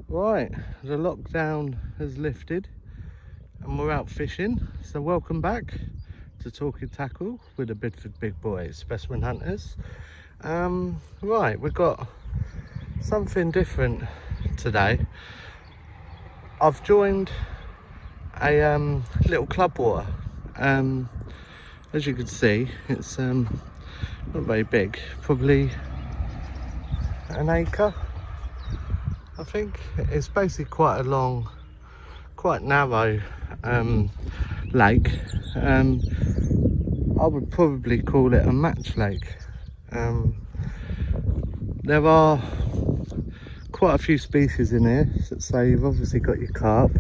Right, the lockdown has lifted and we're out fishing, so welcome back to Talking Tackle with the Bedford Big Boy Specimen Hunters. Right, we've got something different today. I've joined a little club water. As you can see, it's not very big, probably an acre. I think it's basically quite a long, quite narrow lake. I would probably call it a match lake. There are quite a few species in here, so you've obviously got your carp.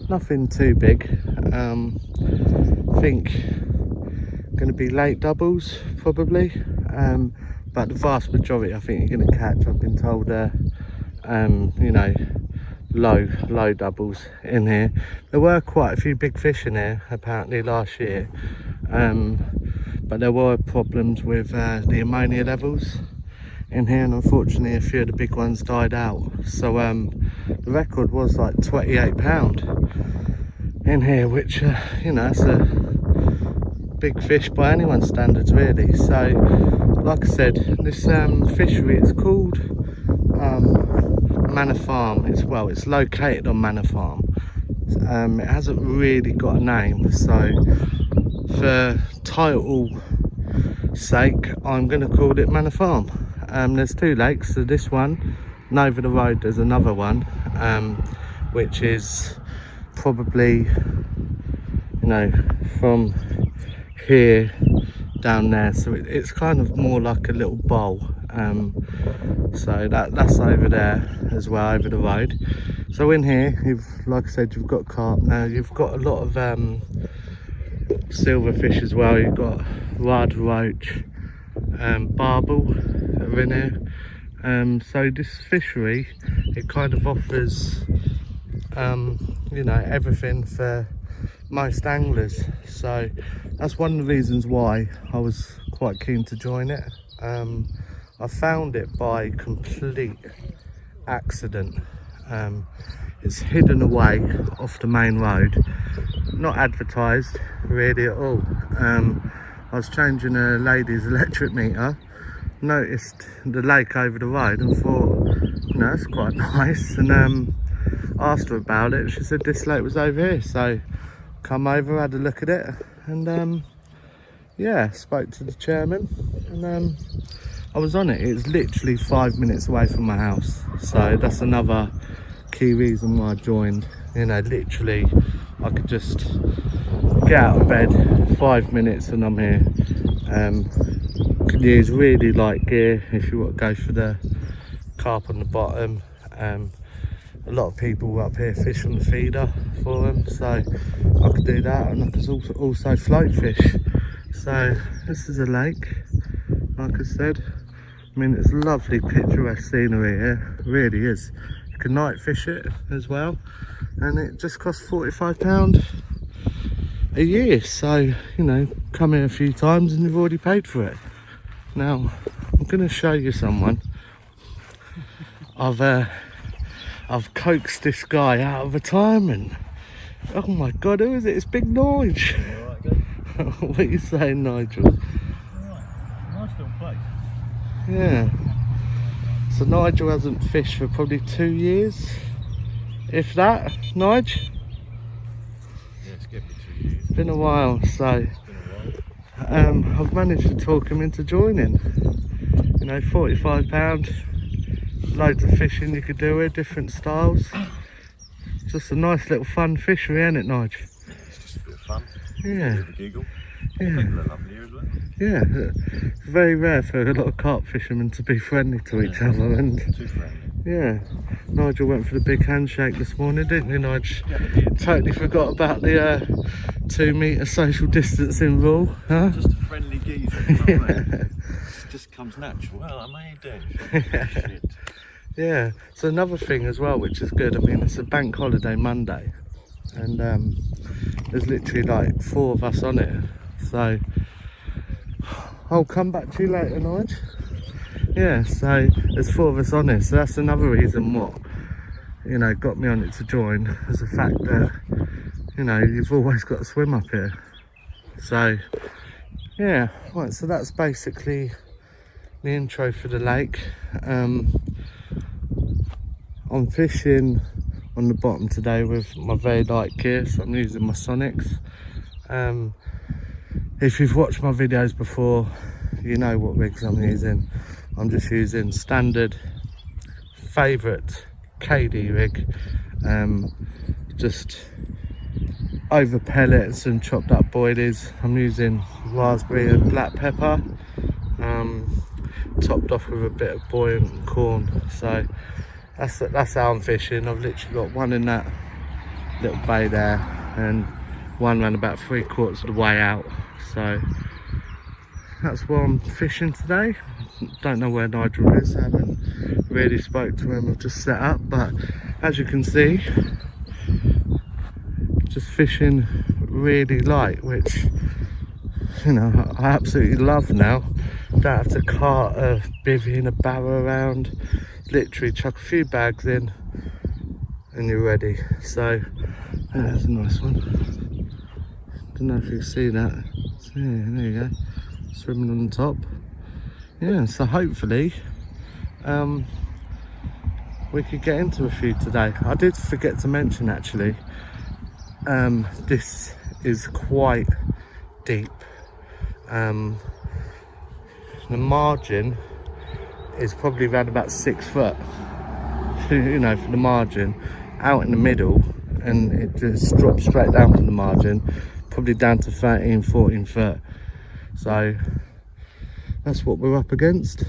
Nothing too big. I think going to be late doubles probably, but the vast majority I think you're going to catch. I've been told you know, low doubles in here. There were quite a few big fish in here apparently last year, but there were problems with the ammonia levels in here, and unfortunately a few of the big ones died out. So the record was like 28 £28 in here, which you know, it's a big fish by anyone's standards really. So like I said, this fishery, it's called Manor Farm. It's located on Manor Farm. It hasn't really got a name, so for title sake I'm going to call it Manor Farm. There's two lakes, so this one and over the road there's another one, which is probably, you know, from here down there, so it's kind of more like a little bowl. So that's over there as well, over the road. So in here, like I said, you've got carp. Now you've got a lot of silverfish as well. You've got rudd, roach, barbel are in here. So this fishery, it kind of offers you know, everything for most anglers. So that's one of the reasons why I was quite keen to join it. I found it by complete accident. It's hidden away off the main road, not advertised really at all. I was changing a lady's electric meter, noticed the lake over the road and thought, you know, it's quite nice, and asked her about it. She said this lake was over here, so come over, had a look at it, and yeah, spoke to the chairman, and I was on it. It's literally 5 minutes away from my house, so that's another key reason why I joined. You know, literally I could just get out of bed, 5 minutes and I'm here. Could use really light gear if you want to go for the carp on the bottom. A lot of people up here fish on the feeder for them, so I could do that, and I could also float fish. So this is a lake, like I said. I mean, it's lovely picturesque scenery here, it really is. You can night fish it as well, and it just costs £45 a year. So, you know, come here a few times and you've already paid for it. Now, I'm going to show you someone. I've coaxed this guy out of retirement. Oh my God, who is it? It's Big Nige. Right, what are you saying, Nigel? Right. Nice little place. Yeah. So Nigel hasn't fished for probably 2 years, if that, Nige? Yeah, it's getting 2 years. It's been a while, so I've managed to talk him into joining. You know, £45. Loads of fishing you could do here, different styles. Just a nice little fun fishery, ain't it, Nige? It's just a bit of fun. Yeah. A bit of a giggle. Yeah. People are lovely here as well. Yeah. It's very rare for a lot of carp fishermen to be friendly to each other, and Too friendly. yeah. Nigel went for the big handshake this morning, didn't you, Nige? Yeah, totally forgot about the 2 metre social distancing rule, huh? Just a friendly geezer. You know what I mean? It just comes natural. Well, how you doing? Shit. Yeah, so another thing as well, which is good, I mean, it's a bank holiday Monday, and there's literally like 4 of us on it, so I'll come back to you later, Nige. Yeah, so there's 4 of us on it, so that's another reason what you know, got me on it to join is the fact that, you know, you've always got to swim up here. So yeah, right, so that's basically the intro for the lake. I'm fishing on the bottom today with my very light gear, so I'm using my Sonics. If you've watched my videos before, you know what rigs I'm using. I'm just using standard favourite KD rig, just over pellets and chopped up boilies. I'm using raspberry and black pepper, topped off with a bit of buoyant corn. So that's how I'm fishing. I've literally got one in that little bay there and one ran about 3/4 of the way out. So that's why I'm fishing today. Don't know where Nigel is, I haven't really spoke to him, I've just set up, but as you can see, just fishing really light, which, you know, I absolutely love now. Don't have to cart a bivvy and a barrow around, literally chuck a few bags in and you're ready. So that's a nice one. Don't know if you can see that. So, yeah, there you go, swimming on the top. Yeah, so hopefully we could get into a few today. I did forget to mention actually, this is quite deep. The margin is probably around about 6 foot, you know, for the margin out in the middle, and it just drops straight down from the margin, probably down to 13-14 foot. So that's what we're up against.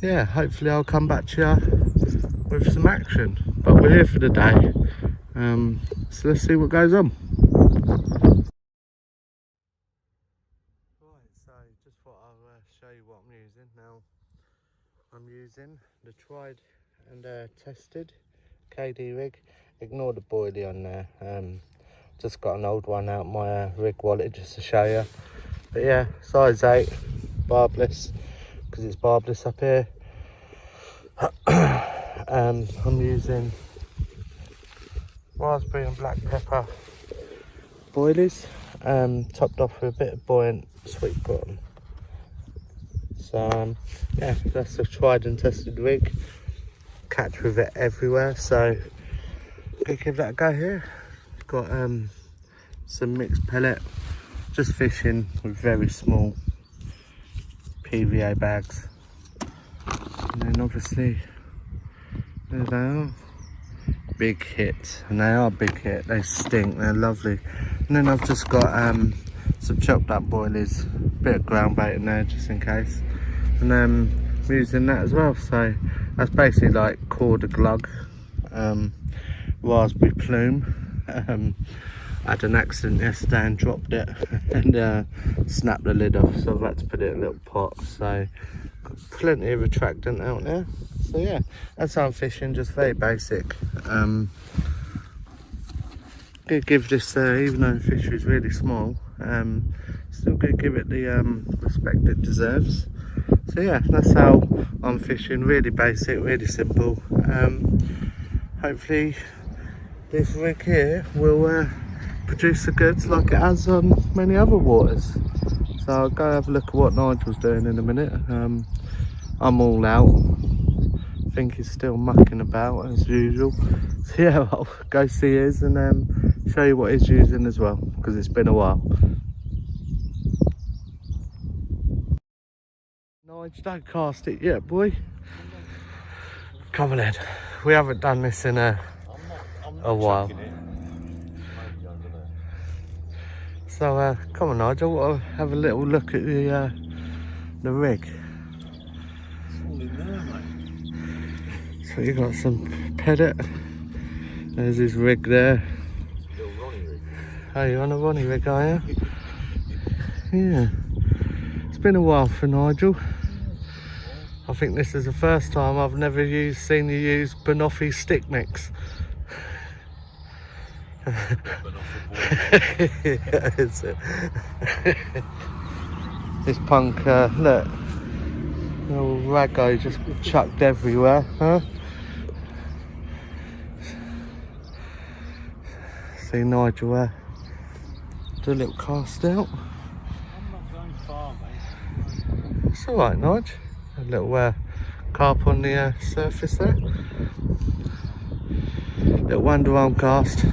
Yeah, hopefully I'll come back to you with some action, but we're here for the day. So let's see what goes on. Right, so just thought I'll show you what I'm using now. I'm using the tried and tested KD rig. Ignore the boilie on there. Just got an old one out my rig wallet just to show you. But yeah, size 8, barbless, because it's barbless up here. I'm using raspberry and black pepper boilies, topped off with a bit of buoyant sweet cotton. So yeah, that's a tried and tested rig. Catch with it everywhere, so gonna give that a go here. Got some mixed pellet, just fishing with very small PVA bags, and then obviously there they are, big hit, and they are big hit, they stink, they're lovely. And then I've just got some chopped up boilies, bit of ground bait in there just in case, and I'm using that as well. So that's basically like cord glug, raspberry plume. I had an accident yesterday and dropped it and snapped the lid off, so I've had to put it in a little pot. So got plenty of retractant out there. So yeah, that's how I'm fishing, just very basic. Gonna give this, even though the fishery is really small, still gonna give it the respect it deserves. So yeah, that's how I'm fishing, really basic, really simple. Hopefully this rig here will produce the goods like it has on many other waters. So I'll go have a look at what Nigel's doing in a minute. I'm all out. I think he's still mucking about as usual. So yeah, I'll go see his and show you what he's using as well, because it's been a while. Nige, don't cast it yet, boy. Come on, Ed. We haven't done this in a while. So come on, Nigel, we'll have a little look at the rig. It's all in there, mate. So you got some pellet. There's his rig there. Little Ronnie rig. Oh, you're on a Ronnie rig, are you? Yeah. It's been a while for Nigel. I think this is the first time I've never seen you use Banoffee stick mix. This punk, look, little raggo just chucked everywhere, huh? see Nigel do a little cast out. I'm not going far, mate. It's alright, Nige. A little carp on the surface there. Little underarm cast.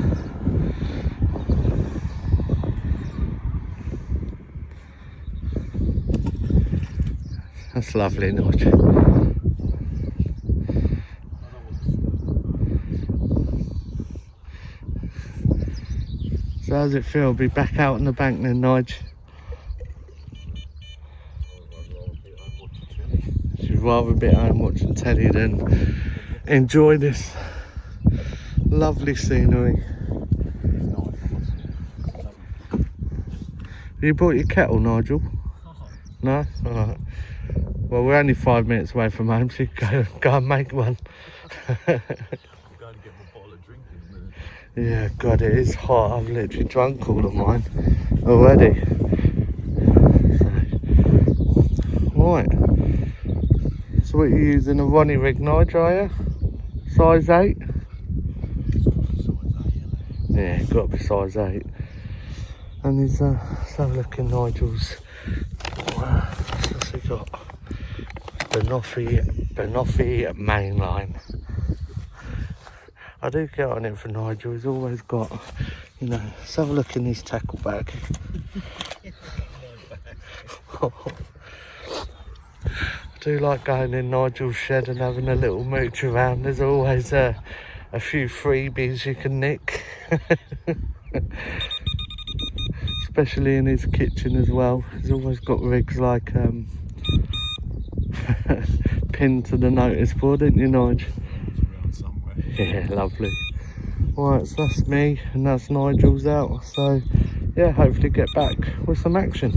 That's lovely, Nige. So how does it feel? Be back out on the bank then, Nige? You'd rather be at home watching telly than enjoy this lovely scenery. Have you brought your kettle, Nigel? No? Alright. Well, we're only 5 minutes away from home, so you can go and make one. I'm going to get my bottle of drink in a minute. Yeah, God, it is hot. I've literally drunk all of mine already. Right. So what are you using? A Ronnie rig, Nigel, are you? Size 8? Yeah, got to be size 8. And he's, let's have a look in Nigel's. What's he got? Banoffee mainline. I do get on it for Nigel. He's always got, you know, let's have a look in his tackle bag. I do like going in Nigel's shed and having a little mooch around. There's always a few freebies you can nick. Especially in his kitchen as well. He's always got rigs like pinned to the notice board, ain't you, Nige? Yeah, lovely. Right, so that's me and that's Nigel's out. So yeah, hopefully get back with some action.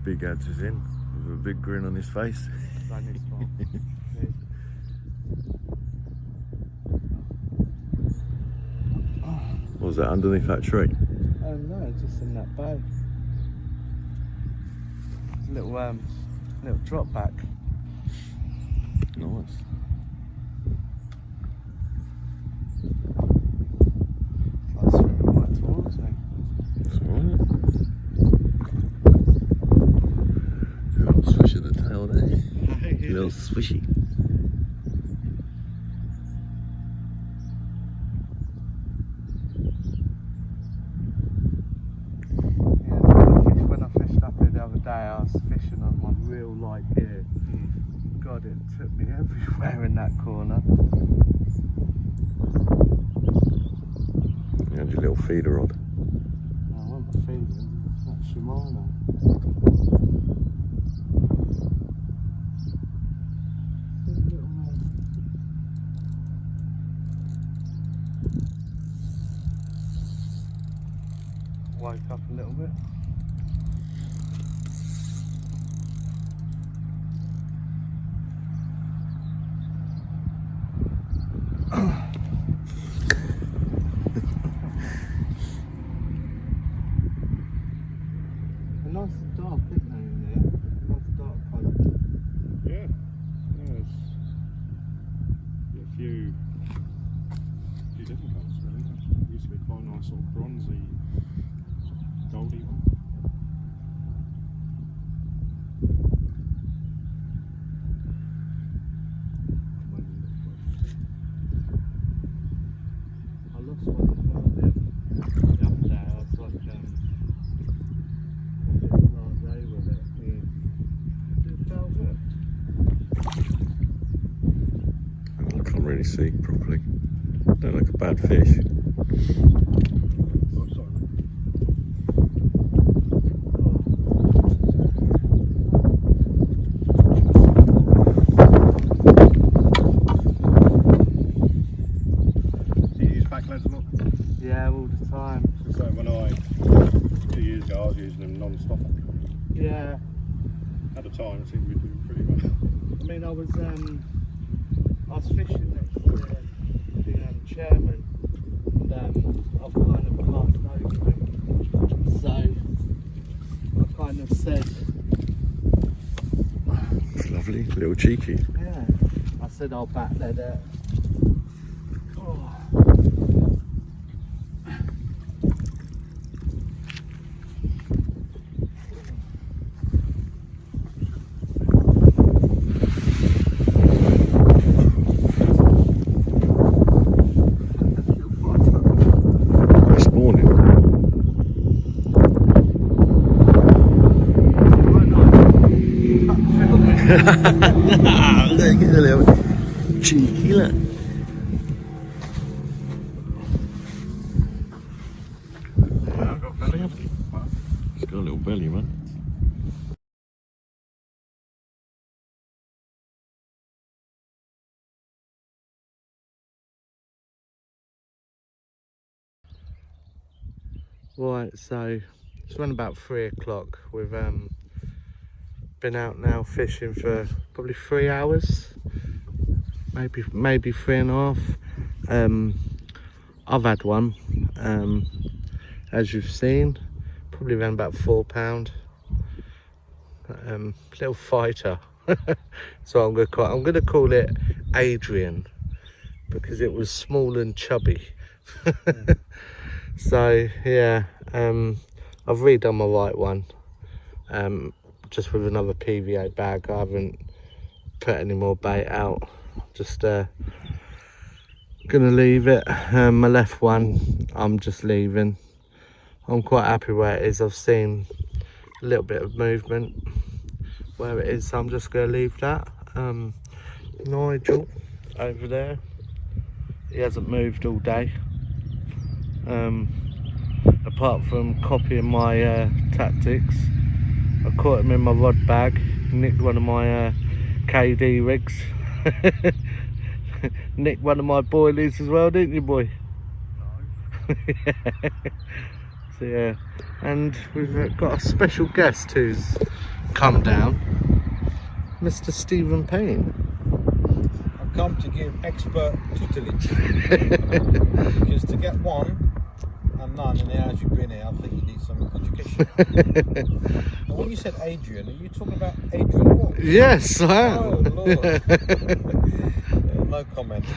Big Adz is in with a big grin on his face. What was that, underneath that tree? Oh no, just in that bay. It's a little drop back. Nice. That's swimming right towards me. That's alright. A little swish of the tail there. A little swishy. When I fished up here the other day, I was fishing on one real light gear. God, it took me everywhere in that corner. You had your little feeder rod. I want the feeder, that's Shimano. Woke up a little bit. Nice and dark, isn't they, in there? Nice dark colour. Yeah, there's a few different colours really. It used to be quite a nice sort of bronzy, sort of goldy one. I lost one the other day. I was like, with it. It felt good. I can't really see properly. Don't look a bad fish. Oh, sorry. Do you use back legs a lot? Yeah, all the time. So when 2 years ago I was using them non-stop. Yeah. At the time it seemed to be doing pretty well. I mean, I was fishing next to the chairman, and I've kind of passed over him. So I kind of said, It's lovely, Little cheeky. Yeah. I said I'll back that out. Oh. Look, get a little cheeky, look. It's got a little belly, man. Right, so it's around about 3 o'clock. We've been out now fishing for probably 3 hours, maybe 3.5. I've had one, as you've seen, probably around about £4. Little fighter. So I'm gonna call it Adrian because it was small and chubby. So yeah, I've redone my right one, just with another PVA bag. I haven't put any more bait out, just gonna leave it. My left one I'm just leaving. I'm quite happy where it is. I've seen a little bit of movement where it is, so I'm just gonna leave that. Nigel over there, he hasn't moved all day, apart from copying my tactics. I caught him in my rod bag, nicked one of my KD rigs. Nicked one of my boilies as well, didn't you, boy? No. Yeah. So yeah, and we've got a special guest who's come down, Mr. Stephen Payne. I've come to give expert tutelage. Because to get one and none in the hours you've been here, I think you need some education. And when you said Adrian, are you talking about Adrian Watts? Yes, I am. Oh, Lord. No comment. I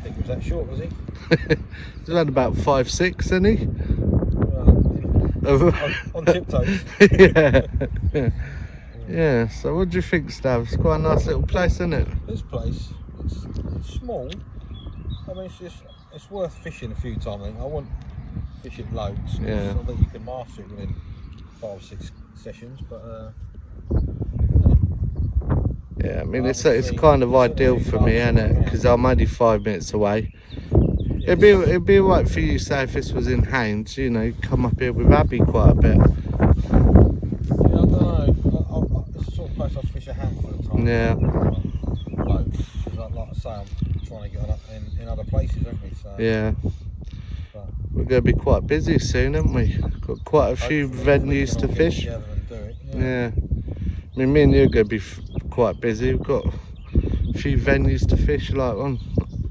think he was that short, was he? He's around about 5'6", isn't he? On tiptoes. Yeah. Yeah, so what do you think, Stav? It's quite a nice little place, isn't it? This place, it's small. I mean, it's worth fishing a few times. I won't fish it loads. Yeah. I think you can master it within 5 or 6 sessions, but yeah, I mean, it's kind of ideal for me, isn't it? Because I'm only 5 minutes away. It'd be alright for you, say, if this was in Haynes, you know, come up here with Abby quite a bit. Yeah, I don't know. It's the sort of place I fish a handful of times. Yeah. Like I say, I'm trying to get in other places, aren't we? So, Yeah. but We're going to be quite busy soon, aren't we? Got quite a few venues to fish. Yeah. I mean, me and you are going to be quite busy. We've got a few venues to fish, like on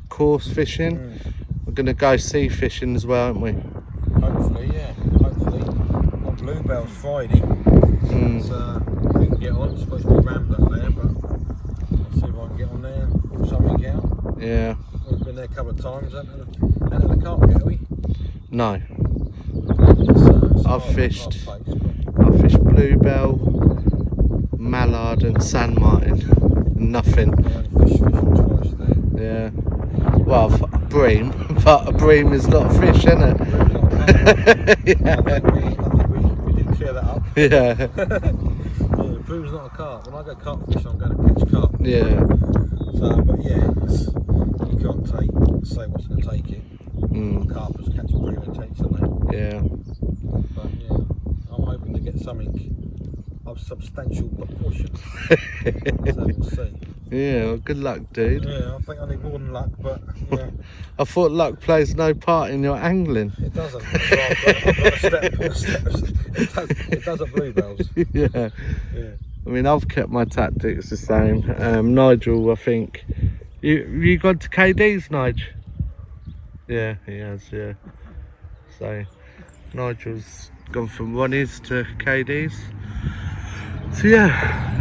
course fishing. We're going to go sea fishing as well, aren't we? Hopefully, yeah. Hopefully. On Bluebell's Friday. So we can get on. It's supposed to be rammed up there, but I'll see if I can get on there and pull something out. Yeah. We've been there a couple of times. Out of the carp yet, are we? No. It's I've a fished. hard place, but I've fished bluebell, mallard, and San Martin. Nothing. I only fished twice there. Yeah. Well, a bream, but a bream is not a fish, isn't it? Yeah. I think we did clear that up. Yeah. Yeah, bream's not a carp. When I go carp fishing, I'm going to catch carp. Yeah. So, but yeah, you can't say what's going to take it. Carpers catch a bream and take something. Yeah. But yeah, I'm hoping to get something of substantial proportions. So we'll see. Yeah, well, good luck, dude. Yeah, I think I need more than luck, but yeah. I thought luck plays no part in your angling. It doesn't. So I've got a step. It does at bluebells. Yeah. Yeah. I mean, I've kept my tactics the same. Nigel, I think. You gone to KD's, Nige? Yeah, he has, yeah. So, Nigel's gone from Ronnie's to KD's. So, yeah.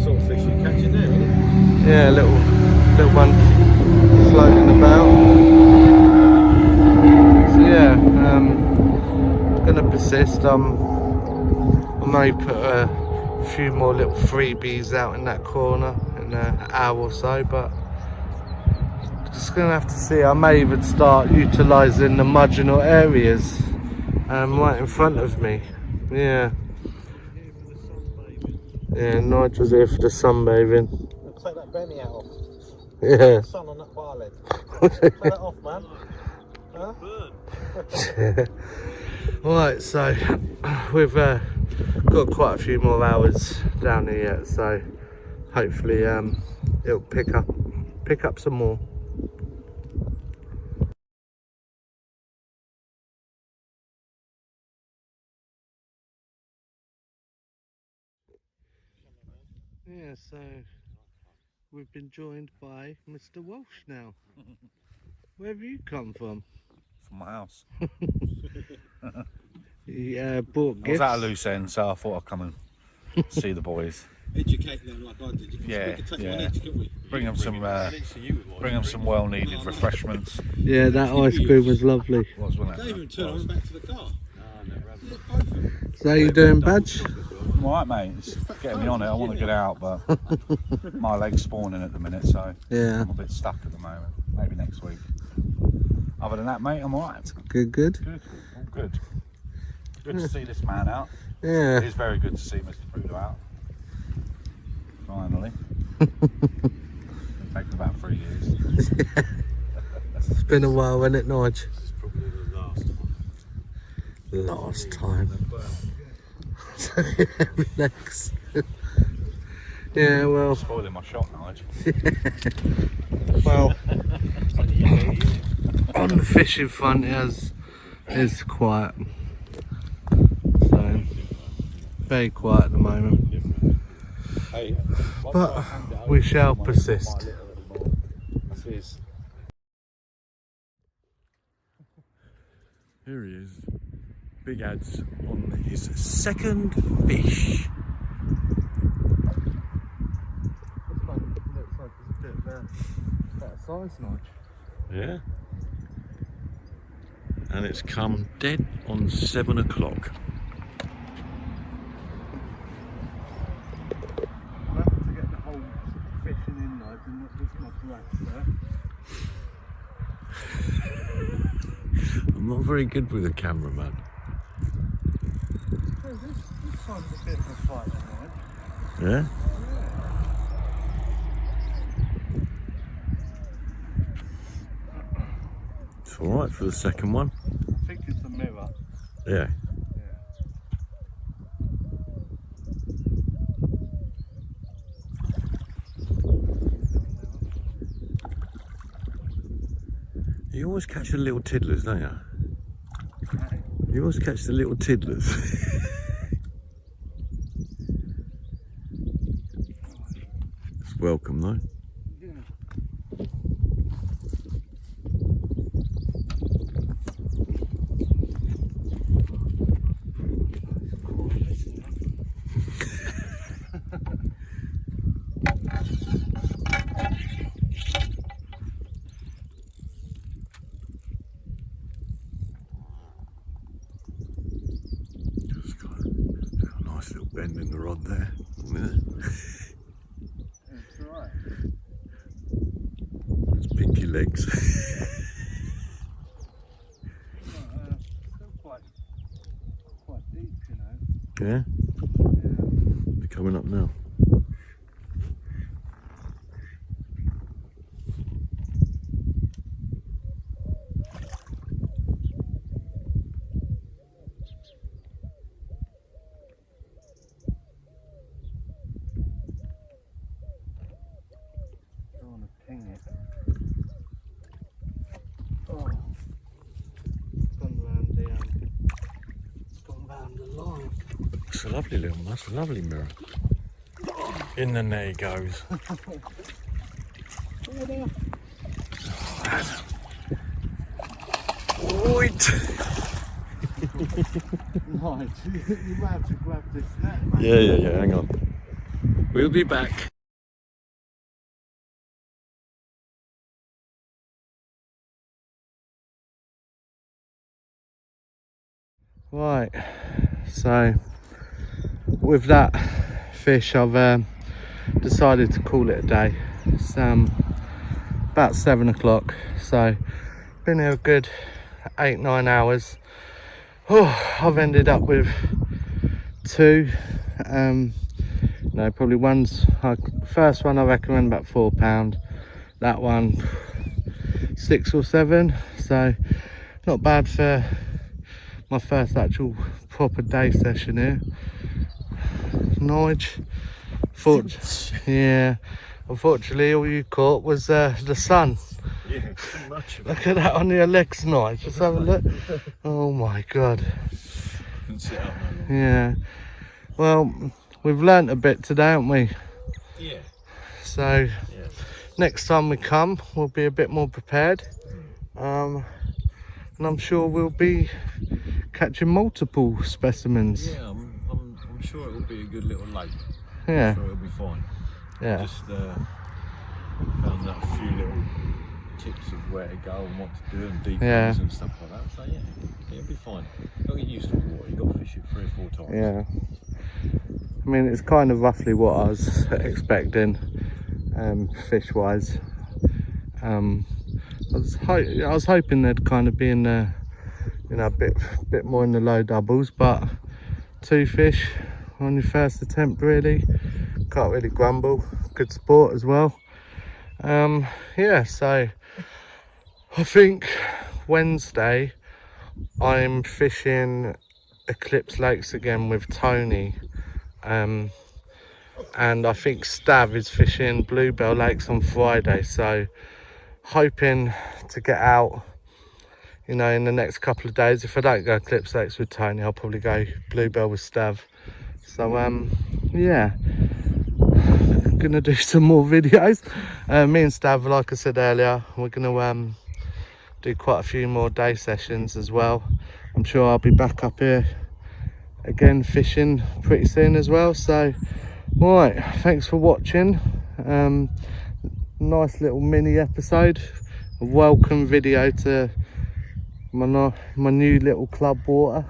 Sort of fish you catching there, isn't it? Yeah, little one floating about. So yeah, gonna persist. I may put a few more little freebies out in that corner in an hour or so, but just gonna have to see. I may even start utilising the marginal areas right in front of me. Yeah. Yeah, Nigel's here for the sunbathing. Take that Benny hat off. Yeah. Sun on that bar lead. Take that off, man. Huh? Right, so we've got quite a few more hours down here yet, so hopefully it'll pick up some more. Yeah, so we've been joined by Mr. Walsh now. Where have you come from? From my house. He bought I gifts. was at a loose end, so I thought I'd come and see the boys. Educate them like I did. Yeah, we could take yeah. one each, couldn't we? Bring them some well-needed refreshments. Yeah, that ice cream was lovely. Was, wasn't They even it? turned on back to the car. So how you doing, Badge? I'm alright, mate. It's getting me on it. I want to get out, but my leg's spawning at the minute, so Yeah. I'm a bit stuck at the moment. Maybe next week. Other than that, mate, I'm alright. Good. Good, all good. Good to see this man out. Yeah. It is very good to see Mr. Prudo out. Finally. It's taken about 3 years. It's been a while, hasn't it, Nige? This is probably the last one. Last time. Relax. Yeah, well. Spoiling my shot, Nigel. Well, on the fishing front is quiet. So very quiet at the moment. But we shall persist. Here he is. Big Adz on his second fish. This one looks like it's a bit better size, Nige. Yeah. And it's come dead on 7 o'clock. I'll have to get the whole fishing in, Nige, and not just my breath, sir. I'm not very good with a cameraman. This one's a bit of a fight, Nige. Yeah? It's alright for the second one. I think it's a mirror. Yeah. You always catch the little tiddlers, don't you? You always catch the little tiddlers. It's welcome though. It's got a nice little bend in the rod there. It's alright. It's pinky legs. Still quite deep, you know. Yeah? They're coming up now. Don't want to ping it. Oh. It's gone round the line. It's a lovely little one. That's a lovely mirror. In and there he goes. Right. Right, you might have to grab this net. Yeah, hang on. We'll be back. Right, so with that fish, I've decided to call it a day. It's about 7 o'clock, so been here a good 8-9 hours. Oh, I've ended up with 2. No, probably one's first one I recommend about £4. That one 6 or 7, so not bad for my first actual proper day session here. Nige, yeah, unfortunately all you caught was the sun. Yeah, too much of it. Look at that on your legs, Nige. Just have a look. Oh my god. Can sit up no longer. Yeah. Well, we've learnt a bit today, haven't we? Yeah. So Yeah. next time we come, we'll be a bit more prepared. And I'm sure we'll be catching multiple specimens. Yeah, I'm sure it will be a good little lake. Yeah. I'm sure it'll be fine. Yeah. Just found out a few little tips of where to go and what to do and deep Yeah. ends and stuff like that. So yeah, it'll be fine. Don't get used to the water. You've got to fish it 3 or 4 times. Yeah. I mean, it's kind of roughly what I was expecting, fish wise. I was hoping they'd kind of be in the, you know, a bit more in the low doubles, but 2 fish on your first attempt, really can't really grumble. Good sport as well. Yeah, so I think Wednesday I'm fishing Eclipse Lakes again with Tony, and I think Stav is fishing Bluebell Lakes on Friday, so hoping to get out, you know, in the next couple of days. If I don't go Eclipse Lakes with Tony, I'll probably go Bluebell with Stav. So yeah, gonna do some more videos. Me and Stav, like I said earlier, we're gonna do quite a few more day sessions as well. I'm sure I'll be back up here again fishing pretty soon as well. So right, thanks for watching. Nice little mini episode, a welcome video to my new little club water.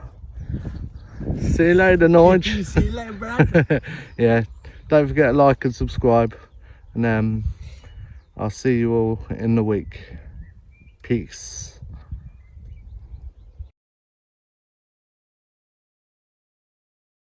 See you later, Nige. See you later, Brad. Yeah, don't forget to like and subscribe, and I'll see you all in the week. Peace.